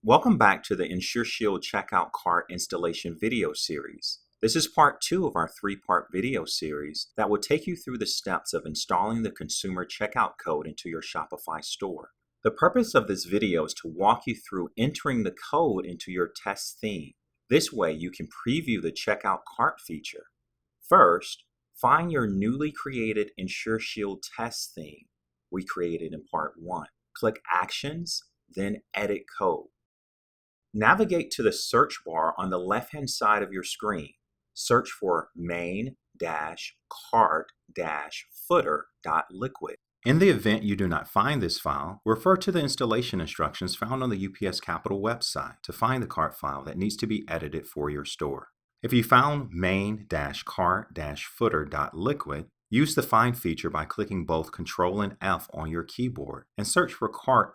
Welcome back to the InsureShield Checkout Cart Installation video series. This is part 2 of our 3-part video series that will take you through the steps of installing the consumer checkout code into your Shopify store. The purpose of this video is to walk you through entering the code into your test theme. This way you can preview the checkout cart feature. First, find your newly created InsureShield test theme we created in part 1. Click Actions, then Edit Code. Navigate to the search bar on the left-hand side of your screen. Search for main-cart-footer.liquid. In the event you do not find this file, refer to the installation instructions found on the UPS Capital website to find the cart file that needs to be edited for your store. If you found main-cart-footer.liquid, use the Find feature by clicking both Ctrl and F on your keyboard and search for cart__CTAS.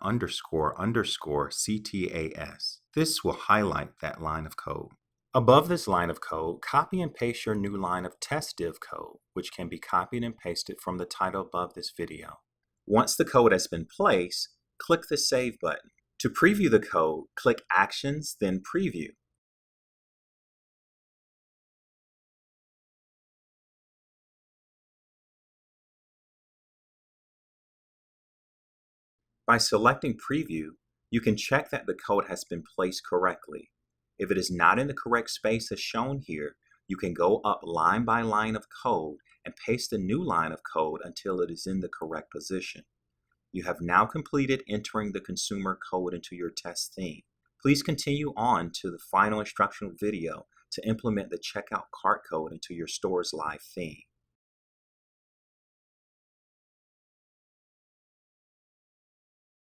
This will highlight that line of code. Above this line of code, copy and paste your new line of test div code, which can be copied and pasted from the title above this video. Once the code has been placed, click the Save button. To preview the code, click Actions, then Preview. By selecting Preview, you can check that the code has been placed correctly. If it is not in the correct space as shown here, you can go up line by line of code and paste a new line of code until it is in the correct position. You have now completed entering the consumer code into your test theme. Please continue on to the final instructional video to implement the checkout cart code into your store's live theme.